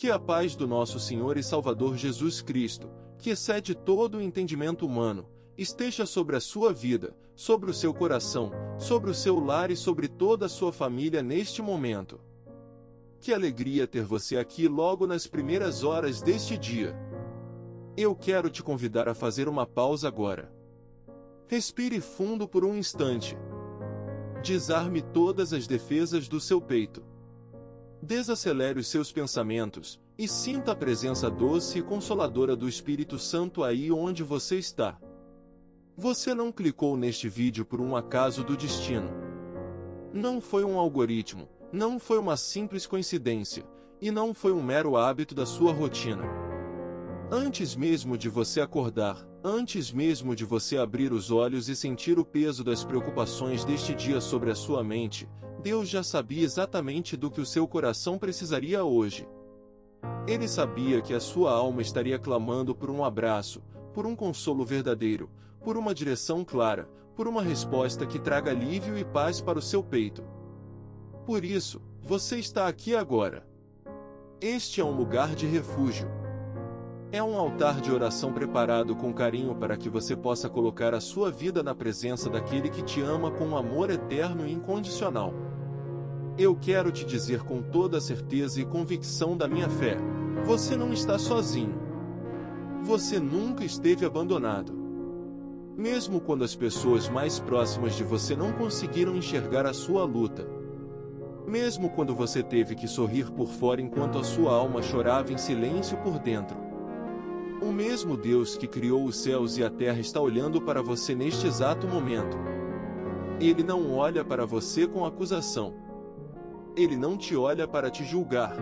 Que a paz do nosso Senhor e Salvador Jesus Cristo, que excede todo o entendimento humano, esteja sobre a sua vida, sobre o seu coração, sobre o seu lar e sobre toda a sua família neste momento. Que alegria ter você aqui logo nas primeiras horas deste dia. Eu quero te convidar a fazer uma pausa agora. Respire fundo por um instante. Desarme todas as defesas do seu peito. Desacelere os seus pensamentos, e sinta a presença doce e consoladora do Espírito Santo aí onde você está. Você não clicou neste vídeo por um acaso do destino. Não foi um algoritmo, não foi uma simples coincidência, e não foi um mero hábito da sua rotina. Antes mesmo de você acordar, antes mesmo de você abrir os olhos e sentir o peso das preocupações deste dia sobre a sua mente, Deus já sabia exatamente do que o seu coração precisaria hoje. Ele sabia que a sua alma estaria clamando por um abraço, por um consolo verdadeiro, por uma direção clara, por uma resposta que traga alívio e paz para o seu peito. Por isso, você está aqui agora. Este é um lugar de refúgio. É um altar de oração preparado com carinho para que você possa colocar a sua vida na presença daquele que te ama com um amor eterno e incondicional. Eu quero te dizer com toda a certeza e convicção da minha fé: você não está sozinho. Você nunca esteve abandonado. Mesmo quando as pessoas mais próximas de você não conseguiram enxergar a sua luta. Mesmo quando você teve que sorrir por fora enquanto a sua alma chorava em silêncio por dentro. O mesmo Deus que criou os céus e a terra está olhando para você neste exato momento. Ele não olha para você com acusação. Ele não te olha para te julgar.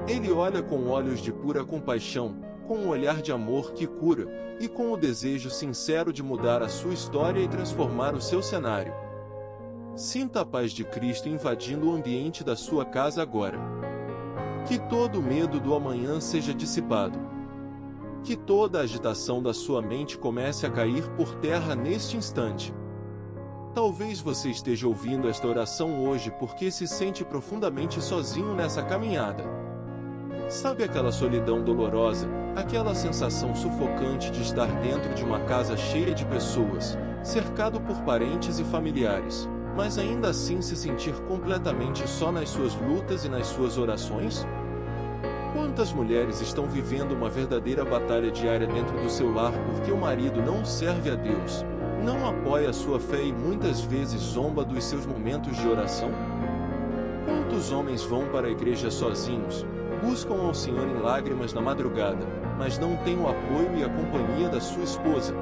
Ele olha com olhos de pura compaixão, com um olhar de amor que cura, e com o desejo sincero de mudar a sua história e transformar o seu cenário. Sinta a paz de Cristo invadindo o ambiente da sua casa agora. Que todo o medo do amanhã seja dissipado. Que toda a agitação da sua mente comece a cair por terra neste instante. Talvez você esteja ouvindo esta oração hoje porque se sente profundamente sozinho nessa caminhada. Sabe aquela solidão dolorosa, aquela sensação sufocante de estar dentro de uma casa cheia de pessoas, cercado por parentes e familiares, mas ainda assim se sentir completamente só nas suas lutas e nas suas orações? Quantas mulheres estão vivendo uma verdadeira batalha diária dentro do seu lar porque o marido não serve a Deus, não apoia a sua fé e muitas vezes zomba dos seus momentos de oração? Quantos homens vão para a igreja sozinhos, buscam ao Senhor em lágrimas na madrugada, mas não têm o apoio e a companhia da sua esposa?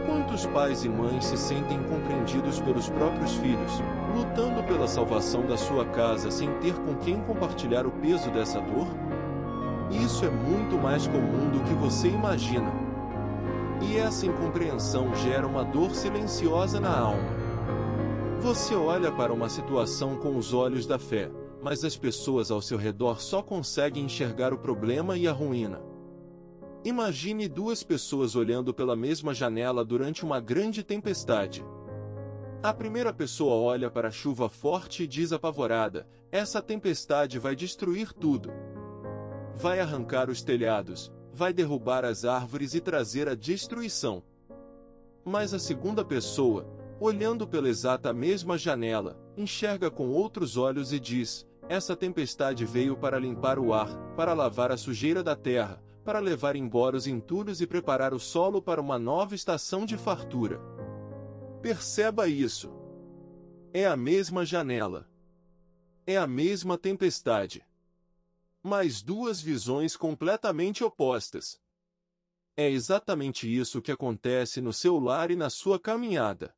Quantos pais e mães se sentem incompreendidos pelos próprios filhos, lutando pela salvação da sua casa sem ter com quem compartilhar o peso dessa dor? Isso é muito mais comum do que você imagina. E essa incompreensão gera uma dor silenciosa na alma. Você olha para uma situação com os olhos da fé, mas as pessoas ao seu redor só conseguem enxergar o problema e a ruína. Imagine duas pessoas olhando pela mesma janela durante uma grande tempestade. A primeira pessoa olha para a chuva forte e diz apavorada: essa tempestade vai destruir tudo. Vai arrancar os telhados, vai derrubar as árvores e trazer a destruição. Mas a segunda pessoa, olhando pela exata mesma janela, enxerga com outros olhos e diz: essa tempestade veio para limpar o ar, para lavar a sujeira da terra, para levar embora os entulhos e preparar o solo para uma nova estação de fartura. Perceba isso. É a mesma janela. É a mesma tempestade. Mas duas visões completamente opostas. É exatamente isso que acontece no seu lar e na sua caminhada.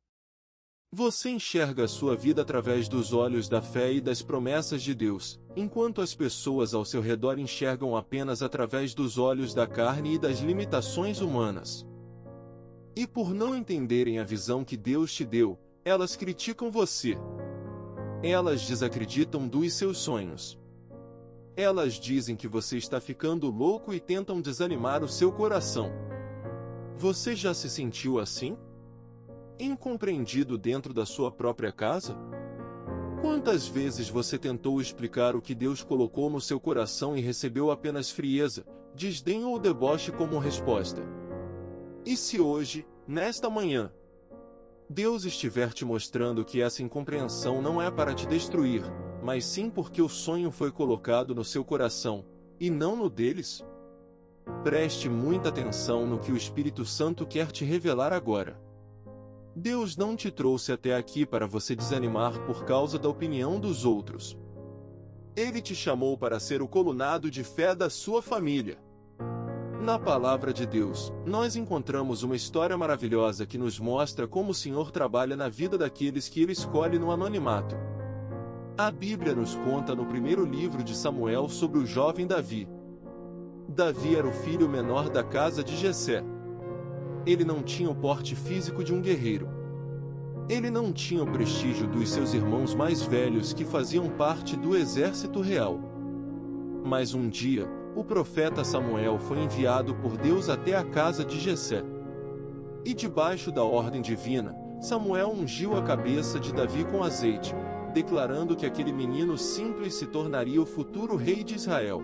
Você enxerga a sua vida através dos olhos da fé e das promessas de Deus, enquanto as pessoas ao seu redor enxergam apenas através dos olhos da carne e das limitações humanas. E por não entenderem a visão que Deus te deu, elas criticam você. Elas desacreditam dos seus sonhos. Elas dizem que você está ficando louco e tentam desanimar o seu coração. Você já se sentiu assim? Incompreendido dentro da sua própria casa? Quantas vezes você tentou explicar o que Deus colocou no seu coração e recebeu apenas frieza, desdém ou deboche como resposta? E se hoje, nesta manhã, Deus estiver te mostrando que essa incompreensão não é para te destruir, mas sim porque o sonho foi colocado no seu coração, e não no deles? Preste muita atenção no que o Espírito Santo quer te revelar agora. Deus não te trouxe até aqui para você desanimar por causa da opinião dos outros. Ele te chamou para ser o colunado de fé da sua família. Na palavra de Deus, nós encontramos uma história maravilhosa que nos mostra como o Senhor trabalha na vida daqueles que Ele escolhe no anonimato. A Bíblia nos conta no primeiro livro de Samuel sobre o jovem Davi. Davi era o filho menor da casa de Jessé. Ele não tinha o porte físico de um guerreiro. Ele não tinha o prestígio dos seus irmãos mais velhos que faziam parte do exército real. Mas um dia, o profeta Samuel foi enviado por Deus até a casa de Jessé. E debaixo da ordem divina, Samuel ungiu a cabeça de Davi com azeite, declarando que aquele menino simples se tornaria o futuro rei de Israel.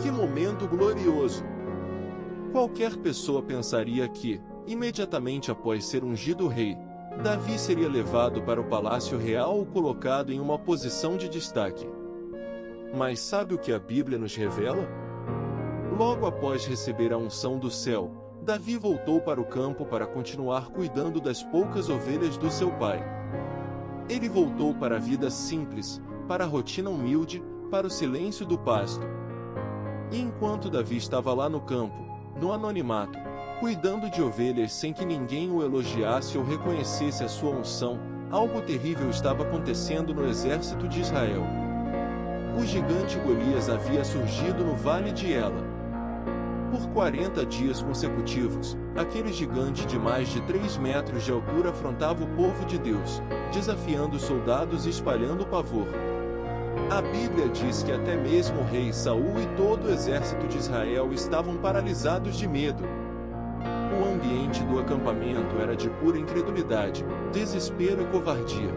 Que momento glorioso! Qualquer pessoa pensaria que, imediatamente após ser ungido rei, Davi seria levado para o palácio real ou colocado em uma posição de destaque. Mas sabe o que a Bíblia nos revela? Logo após receber a unção do céu, Davi voltou para o campo para continuar cuidando das poucas ovelhas do seu pai. Ele voltou para a vida simples, para a rotina humilde, para o silêncio do pasto. E enquanto Davi estava lá no campo, no anonimato, cuidando de ovelhas sem que ninguém o elogiasse ou reconhecesse a sua unção, algo terrível estava acontecendo no exército de Israel. O gigante Golias havia surgido no vale de Ela. Por 40 dias consecutivos, aquele gigante de mais de 3 metros de altura afrontava o povo de Deus, desafiando os soldados e espalhando pavor. A Bíblia diz que até mesmo o rei Saul e todo o exército de Israel estavam paralisados de medo. O ambiente do acampamento era de pura incredulidade, desespero e covardia.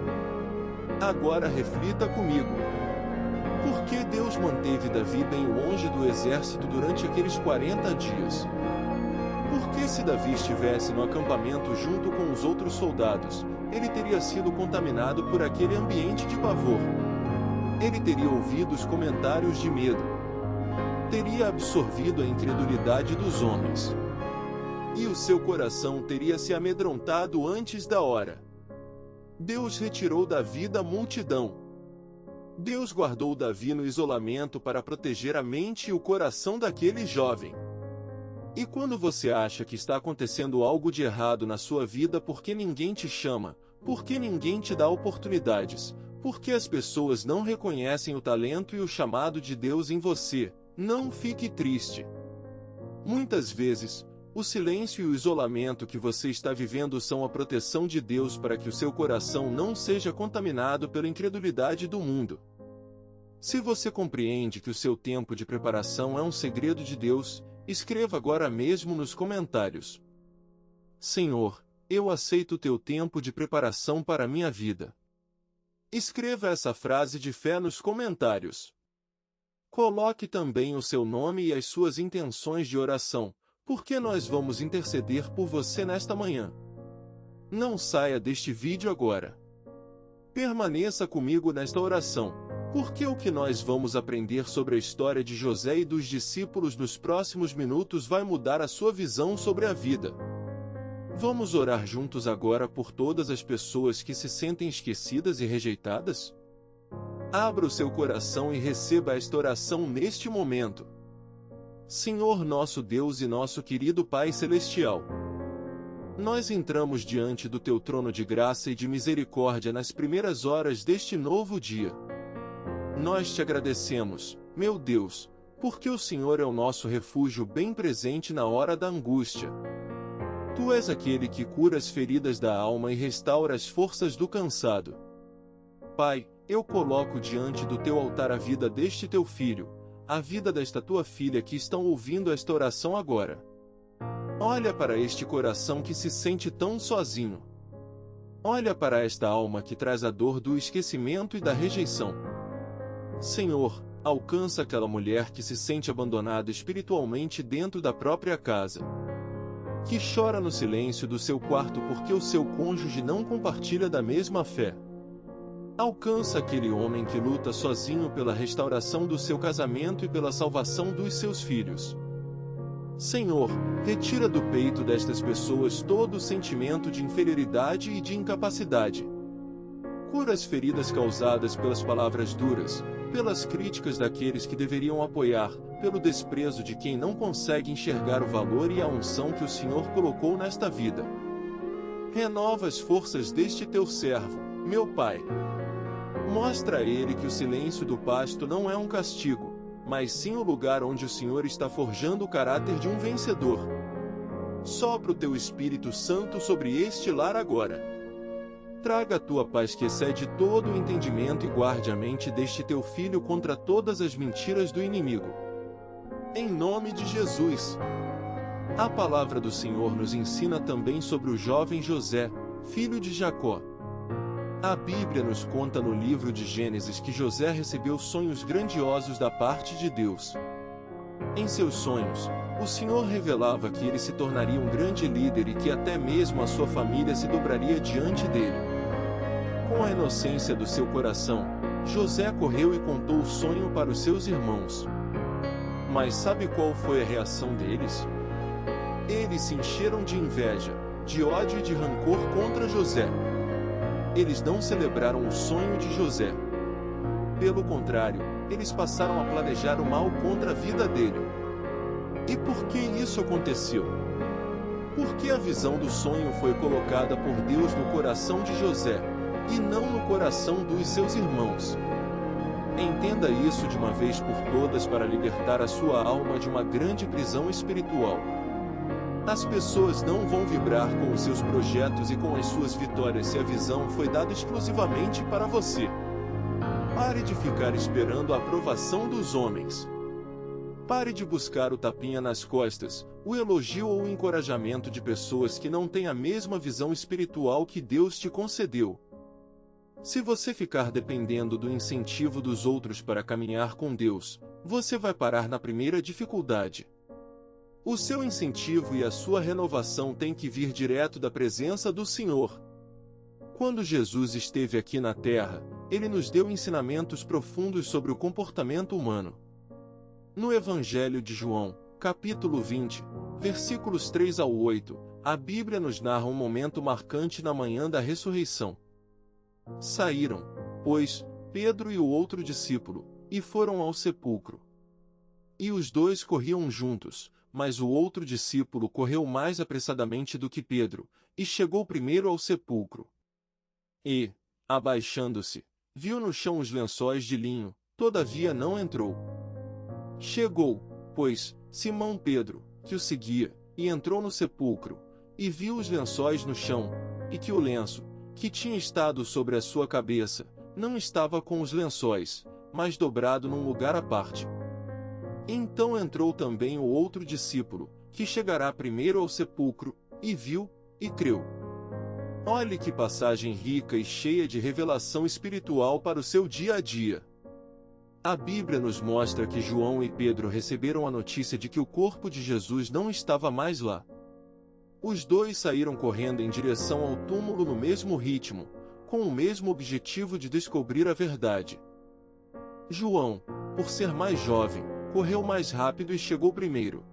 Agora reflita comigo. Por que Deus manteve Davi bem longe do exército durante aqueles 40 dias? Porque se Davi estivesse no acampamento junto com os outros soldados, ele teria sido contaminado por aquele ambiente de pavor. Ele teria ouvido os comentários de medo. Teria absorvido a incredulidade dos homens. E o seu coração teria se amedrontado antes da hora. Deus retirou Davi da multidão. Deus guardou Davi no isolamento para proteger a mente e o coração daquele jovem. E quando você acha que está acontecendo algo de errado na sua vida porque ninguém te chama, porque ninguém te dá oportunidades, porque as pessoas não reconhecem o talento e o chamado de Deus em você, não fique triste. Muitas vezes, o silêncio e o isolamento que você está vivendo são a proteção de Deus para que o seu coração não seja contaminado pela incredulidade do mundo. Se você compreende que o seu tempo de preparação é um segredo de Deus, escreva agora mesmo nos comentários: Senhor, eu aceito o teu tempo de preparação para a minha vida. Escreva essa frase de fé nos comentários. Coloque também o seu nome e as suas intenções de oração, porque nós vamos interceder por você nesta manhã. Não saia deste vídeo agora. Permaneça comigo nesta oração, porque o que nós vamos aprender sobre a história de José e dos discípulos nos próximos minutos vai mudar a sua visão sobre a vida. Vamos orar juntos agora por todas as pessoas que se sentem esquecidas e rejeitadas? Abra o seu coração e receba esta oração neste momento. Senhor nosso Deus e nosso querido Pai Celestial, nós entramos diante do Teu trono de graça e de misericórdia nas primeiras horas deste novo dia. Nós te agradecemos, meu Deus, porque o Senhor é o nosso refúgio bem presente na hora da angústia. Tu és aquele que cura as feridas da alma e restaura as forças do cansado. Pai, eu coloco diante do Teu altar a vida deste Teu filho, a vida desta Tua filha que estão ouvindo esta oração agora. Olha para este coração que se sente tão sozinho. Olha para esta alma que traz a dor do esquecimento e da rejeição. Senhor, alcança aquela mulher que se sente abandonada espiritualmente dentro da própria casa, que chora no silêncio do seu quarto porque o seu cônjuge não compartilha da mesma fé. Alcança aquele homem que luta sozinho pela restauração do seu casamento e pela salvação dos seus filhos. Senhor, retira do peito destas pessoas todo o sentimento de inferioridade e de incapacidade. Cura as feridas causadas pelas palavras duras, pelas críticas daqueles que deveriam apoiar, pelo desprezo de quem não consegue enxergar o valor e a unção que o Senhor colocou nesta vida. Renova as forças deste teu servo, meu Pai. Mostra a ele que o silêncio do pasto não é um castigo, mas sim o lugar onde o Senhor está forjando o caráter de um vencedor. Sopra o teu Espírito Santo sobre este lar agora. Traga a tua paz que excede todo o entendimento e guarde a mente deste teu filho contra todas as mentiras do inimigo. Em nome de Jesus. A palavra do Senhor nos ensina também sobre o jovem José, filho de Jacó. A Bíblia nos conta no livro de Gênesis que José recebeu sonhos grandiosos da parte de Deus. Em seus sonhos, o Senhor revelava que ele se tornaria um grande líder e que até mesmo a sua família se dobraria diante dele. Com a inocência do seu coração, José correu e contou o sonho para os seus irmãos. Mas sabe qual foi a reação deles? Eles se encheram de inveja, de ódio e de rancor contra José. Eles não celebraram o sonho de José. Pelo contrário, eles passaram a planejar o mal contra a vida dele. E por que isso aconteceu? Porque a visão do sonho foi colocada por Deus no coração de José, e não no coração dos seus irmãos. Entenda isso de uma vez por todas para libertar a sua alma de uma grande prisão espiritual. As pessoas não vão vibrar com os seus projetos e com as suas vitórias se a visão foi dada exclusivamente para você. Pare de ficar esperando a aprovação dos homens. Pare de buscar o tapinha nas costas, o elogio ou o encorajamento de pessoas que não têm a mesma visão espiritual que Deus te concedeu. Se você ficar dependendo do incentivo dos outros para caminhar com Deus, você vai parar na primeira dificuldade. O seu incentivo e a sua renovação têm que vir direto da presença do Senhor. Quando Jesus esteve aqui na terra, ele nos deu ensinamentos profundos sobre o comportamento humano. No Evangelho de João, capítulo 20, versículos 3 ao 8, a Bíblia nos narra um momento marcante na manhã da ressurreição. Saíram, pois, Pedro e o outro discípulo, e foram ao sepulcro. E os dois corriam juntos, mas o outro discípulo correu mais apressadamente do que Pedro, e chegou primeiro ao sepulcro. E, abaixando-se, viu no chão os lençóis de linho, todavia não entrou. Chegou, pois, Simão Pedro, que o seguia, e entrou no sepulcro, e viu os lençóis no chão, e que o lenço, que tinha estado sobre a sua cabeça, não estava com os lençóis, mas dobrado num lugar à parte. Então entrou também o outro discípulo, que chegará primeiro ao sepulcro, e viu, e creu. Olhe que passagem rica e cheia de revelação espiritual para o seu dia a dia. A Bíblia nos mostra que João e Pedro receberam a notícia de que o corpo de Jesus não estava mais lá. Os dois saíram correndo em direção ao túmulo no mesmo ritmo, com o mesmo objetivo de descobrir a verdade. João, por ser mais jovem, correu mais rápido e chegou primeiro.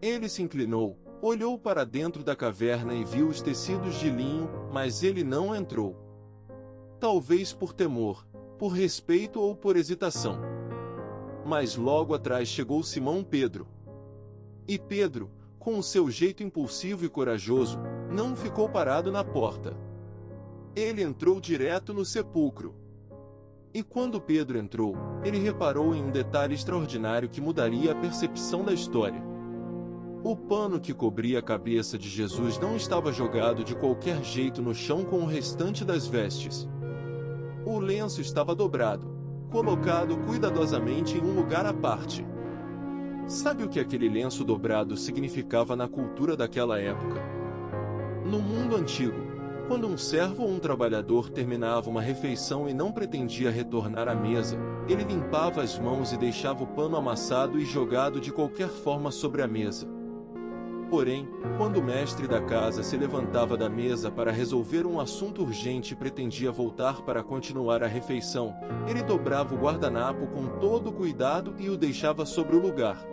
Ele se inclinou, olhou para dentro da caverna e viu os tecidos de linho, mas ele não entrou. Talvez por temor, por respeito ou por hesitação. Mas logo atrás chegou Simão Pedro. E Pedro, com o seu jeito impulsivo e corajoso, não ficou parado na porta. Ele entrou direto no sepulcro. E quando Pedro entrou, ele reparou em um detalhe extraordinário que mudaria a percepção da história. O pano que cobria a cabeça de Jesus não estava jogado de qualquer jeito no chão com o restante das vestes. O lenço estava dobrado, colocado cuidadosamente em um lugar à parte. Sabe o que aquele lenço dobrado significava na cultura daquela época? No mundo antigo, Quando um servo ou um trabalhador terminava uma refeição e não pretendia retornar à mesa, ele limpava as mãos e deixava o pano amassado e jogado de qualquer forma sobre a mesa. Porém, quando o mestre da casa se levantava da mesa para resolver um assunto urgente e pretendia voltar para continuar a refeição, ele dobrava o guardanapo com todo cuidado e o deixava sobre o lugar.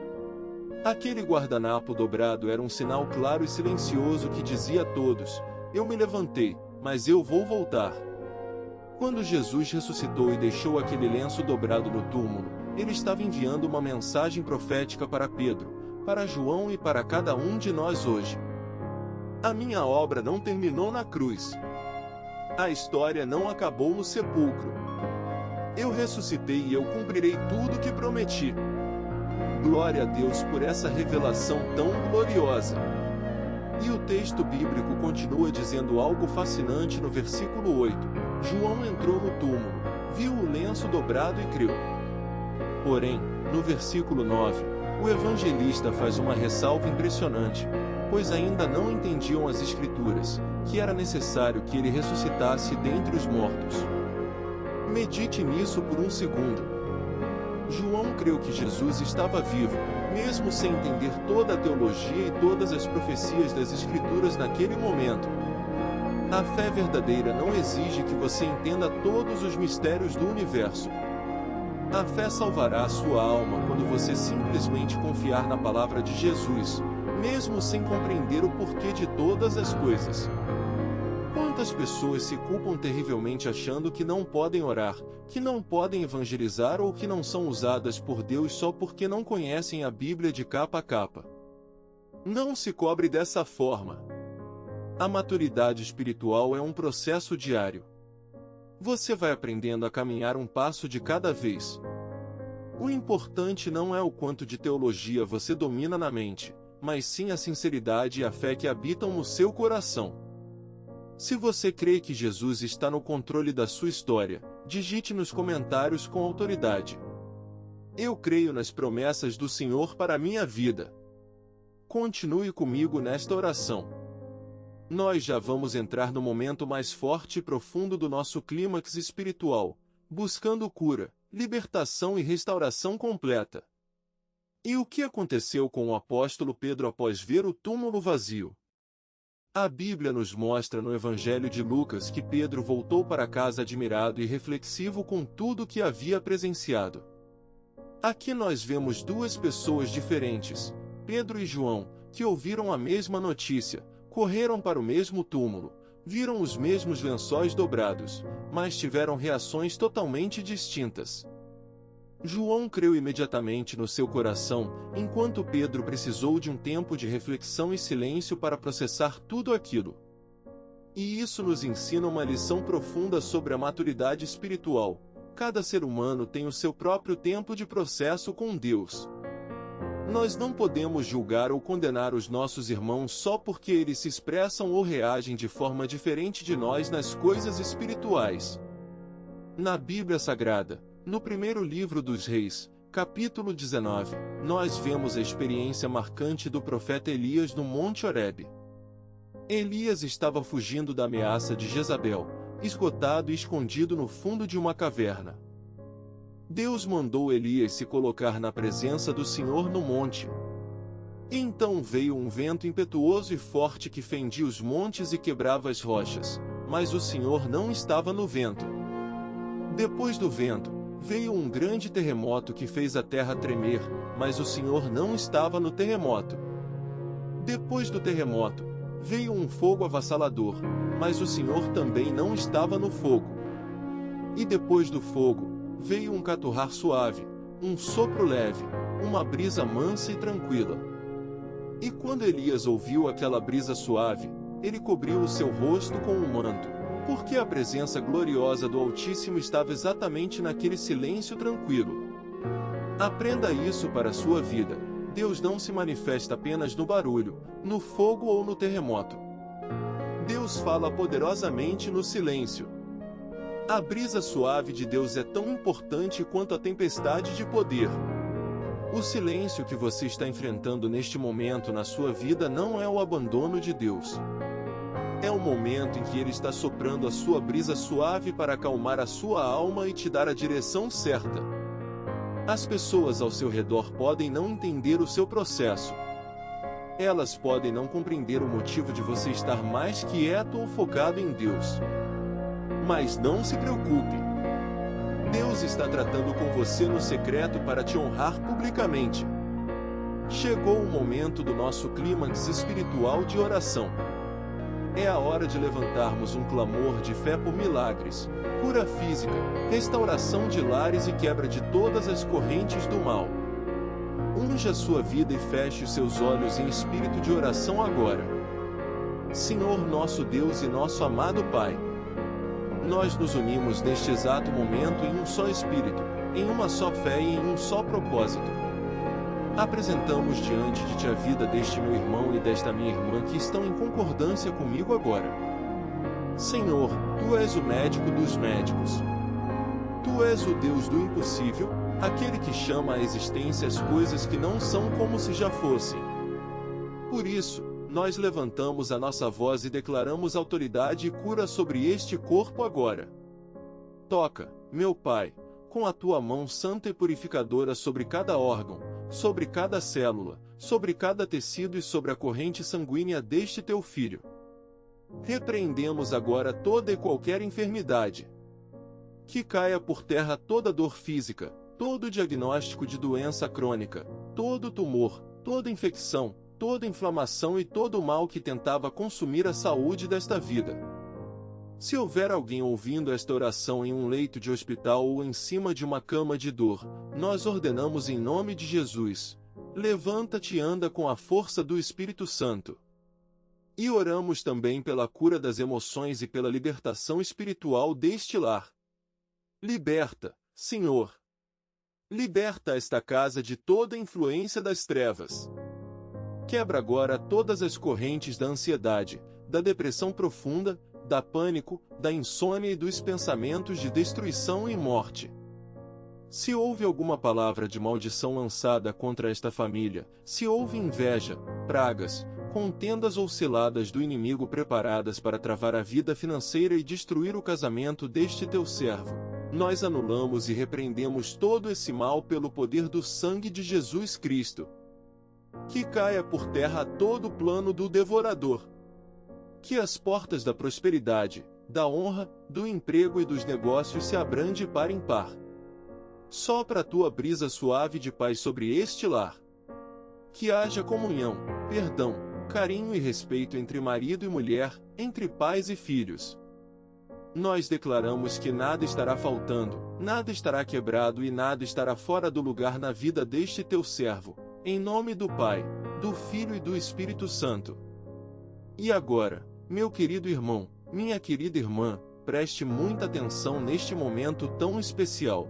Aquele guardanapo dobrado era um sinal claro e silencioso que dizia a todos: eu me levantei, mas eu vou voltar. Quando Jesus ressuscitou e deixou aquele lenço dobrado no túmulo, ele estava enviando uma mensagem profética para Pedro, para João e para cada um de nós hoje. A minha obra não terminou na cruz. A história não acabou no sepulcro. Eu ressuscitei e eu cumprirei tudo o que prometi. Glória a Deus por essa revelação tão gloriosa. E o texto bíblico continua dizendo algo fascinante no versículo 8. João entrou no túmulo, viu o lenço dobrado e creu. Porém, no versículo 9, o evangelista faz uma ressalva impressionante, pois ainda não entendiam as Escrituras, que era necessário que ele ressuscitasse dentre os mortos. Medite nisso por um segundo. João creu que Jesus estava vivo, mesmo sem entender toda a teologia e todas as profecias das Escrituras naquele momento. A fé verdadeira não exige que você entenda todos os mistérios do universo. A fé salvará a sua alma quando você simplesmente confiar na palavra de Jesus, mesmo sem compreender o porquê de todas as coisas. Quantas pessoas se culpam terrivelmente achando que não podem orar, que não podem evangelizar ou que não são usadas por Deus só porque não conhecem a Bíblia de capa a capa? Não se cobre dessa forma. A maturidade espiritual é um processo diário. Você vai aprendendo a caminhar um passo de cada vez. O importante não é o quanto de teologia você domina na mente, mas sim a sinceridade e a fé que habitam no seu coração. Se você crê que Jesus está no controle da sua história, digite nos comentários com autoridade: eu creio nas promessas do Senhor para a minha vida. Continue comigo nesta oração. Nós já vamos entrar no momento mais forte e profundo do nosso clímax espiritual, buscando cura, libertação e restauração completa. E o que aconteceu com o apóstolo Pedro após ver o túmulo vazio? A Bíblia nos mostra no Evangelho de Lucas que Pedro voltou para casa admirado e reflexivo com tudo o que havia presenciado. Aqui nós vemos duas pessoas diferentes, Pedro e João, que ouviram a mesma notícia, correram para o mesmo túmulo, viram os mesmos lençóis dobrados, mas tiveram reações totalmente distintas. João creu imediatamente no seu coração, enquanto Pedro precisou de um tempo de reflexão e silêncio para processar tudo aquilo. E isso nos ensina uma lição profunda sobre a maturidade espiritual. Cada ser humano tem o seu próprio tempo de processo com Deus. Nós não podemos julgar ou condenar os nossos irmãos só porque eles se expressam ou reagem de forma diferente de nós nas coisas espirituais. Na Bíblia Sagrada, no primeiro livro dos Reis, capítulo 19, nós vemos a experiência marcante do profeta Elias no Monte Horebe. Elias estava fugindo da ameaça de Jezabel, esgotado e escondido no fundo de uma caverna. Deus mandou Elias se colocar na presença do Senhor no monte. Então veio um vento impetuoso e forte que fendia os montes e quebrava as rochas, mas o Senhor não estava no vento. Depois do vento, veio um grande terremoto que fez a terra tremer, mas o Senhor não estava no terremoto. Depois do terremoto, veio um fogo avassalador, mas o Senhor também não estava no fogo. E depois do fogo, veio um caturrar suave, um sopro leve, uma brisa mansa e tranquila. E quando Elias ouviu aquela brisa suave, ele cobriu o seu rosto com um manto, porque a presença gloriosa do Altíssimo estava exatamente naquele silêncio tranquilo. Aprenda isso para a sua vida. Deus não se manifesta apenas no barulho, no fogo ou no terremoto. Deus fala poderosamente no silêncio. A brisa suave de Deus é tão importante quanto a tempestade de poder. O silêncio que você está enfrentando neste momento na sua vida não é o abandono de Deus. É o momento em que Ele está soprando a sua brisa suave para acalmar a sua alma e te dar a direção certa. As pessoas ao seu redor podem não entender o seu processo. Elas podem não compreender o motivo de você estar mais quieto ou focado em Deus. Mas não se preocupe. Deus está tratando com você no secreto para te honrar publicamente. Chegou o momento do nosso clímax espiritual de oração. É a hora de levantarmos um clamor de fé por milagres, cura física, restauração de lares e quebra de todas as correntes do mal. Unja sua vida e feche os seus olhos em espírito de oração agora. Senhor nosso Deus e nosso amado Pai, nós nos unimos neste exato momento em um só espírito, em uma só fé e em um só propósito. Apresentamos diante de ti a vida deste meu irmão e desta minha irmã que estão em concordância comigo agora. Senhor, Tu és o médico dos médicos. Tu és o Deus do impossível, aquele que chama à existência as coisas que não são como se já fossem. Por isso, nós levantamos a nossa voz e declaramos autoridade e cura sobre este corpo agora. Toca, meu Pai, com a Tua mão santa e purificadora sobre cada órgão, sobre cada célula, sobre cada tecido e sobre a corrente sanguínea deste Teu Filho. Repreendemos agora toda e qualquer enfermidade. Que caia por terra toda dor física, todo diagnóstico de doença crônica, todo tumor, toda infecção, toda inflamação e todo o mal que tentava consumir a saúde desta vida. Se houver alguém ouvindo esta oração em um leito de hospital ou em cima de uma cama de dor, nós ordenamos em nome de Jesus: levanta-te e anda com a força do Espírito Santo. E oramos também pela cura das emoções e pela libertação espiritual deste lar. Liberta, Senhor. Liberta esta casa de toda a influência das trevas. Quebra agora todas as correntes da ansiedade, da depressão profunda, da pânico, da insônia e dos pensamentos de destruição e morte. Se houve alguma palavra de maldição lançada contra esta família, se houve inveja, pragas, contendas ou ciladas do inimigo preparadas para travar a vida financeira e destruir o casamento deste teu servo, nós anulamos e repreendemos todo esse mal pelo poder do sangue de Jesus Cristo. Que caia por terra todo o plano do devorador. Que as portas da prosperidade, da honra, do emprego e dos negócios se abram de par em par. Sopra a tua brisa suave de paz sobre este lar. Que haja comunhão, perdão, carinho e respeito entre marido e mulher, entre pais e filhos. Nós declaramos que nada estará faltando, nada estará quebrado e nada estará fora do lugar na vida deste teu servo, em nome do Pai, do Filho e do Espírito Santo. E agora, meu querido irmão, minha querida irmã, preste muita atenção neste momento tão especial.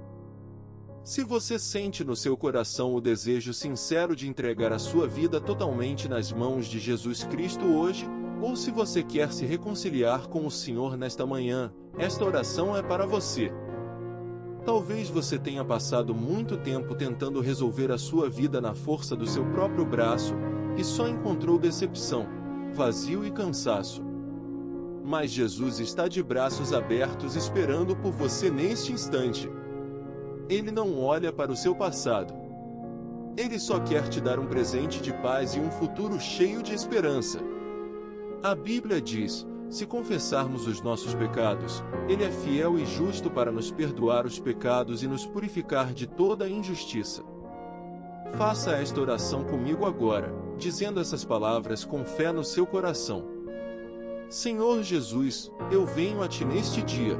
Se você sente no seu coração o desejo sincero de entregar a sua vida totalmente nas mãos de Jesus Cristo hoje, ou se você quer se reconciliar com o Senhor nesta manhã, esta oração é para você. Talvez você tenha passado muito tempo tentando resolver a sua vida na força do seu próprio braço, e só encontrou decepção, vazio e cansaço. Mas Jesus está de braços abertos esperando por você neste instante. Ele não olha para o seu passado. Ele só quer te dar um presente de paz e um futuro cheio de esperança. A Bíblia diz: se confessarmos os nossos pecados, Ele é fiel e justo para nos perdoar os pecados e nos purificar de toda a injustiça. Faça esta oração comigo agora, dizendo essas palavras com fé no seu coração. Senhor Jesus, eu venho a Ti neste dia.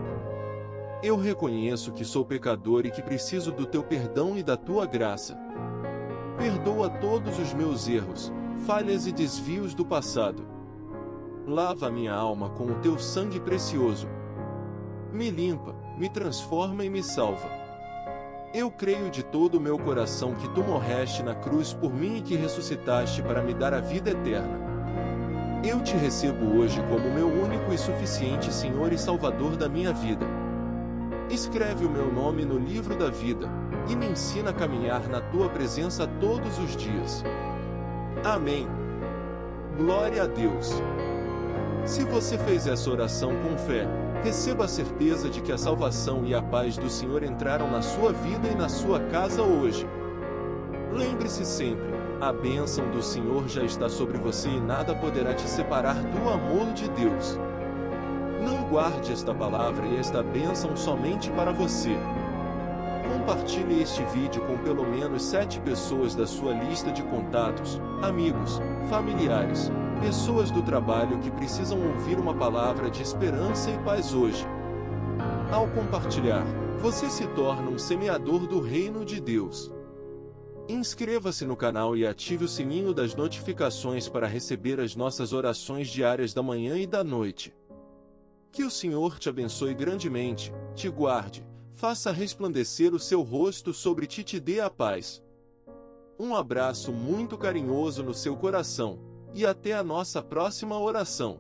Eu reconheço que sou pecador e que preciso do Teu perdão e da Tua graça. Perdoa todos os meus erros, falhas e desvios do passado. Lava minha alma com o Teu sangue precioso. Me limpa, me transforma e me salva. Eu creio de todo o meu coração que Tu morreste na cruz por mim e que ressuscitaste para me dar a vida eterna. Eu Te recebo hoje como meu único e suficiente Senhor e Salvador da minha vida. Escreve o meu nome no livro da vida, e me ensina a caminhar na Tua presença todos os dias. Amém. Glória a Deus. Se você fez essa oração com fé, receba a certeza de que a salvação e a paz do Senhor entraram na sua vida e na sua casa hoje. Lembre-se sempre, a bênção do Senhor já está sobre você e nada poderá te separar do amor de Deus. Não guarde esta palavra e esta bênção somente para você. Compartilhe este vídeo com pelo menos 7 pessoas da sua lista de contatos, amigos, familiares, pessoas do trabalho que precisam ouvir uma palavra de esperança e paz hoje. Ao compartilhar, você se torna um semeador do reino de Deus. Inscreva-se no canal e ative o sininho das notificações para receber as nossas orações diárias da manhã e da noite. Que o Senhor te abençoe grandemente, te guarde, faça resplandecer o seu rosto sobre ti e te dê a paz. Um abraço muito carinhoso no seu coração, e até a nossa próxima oração.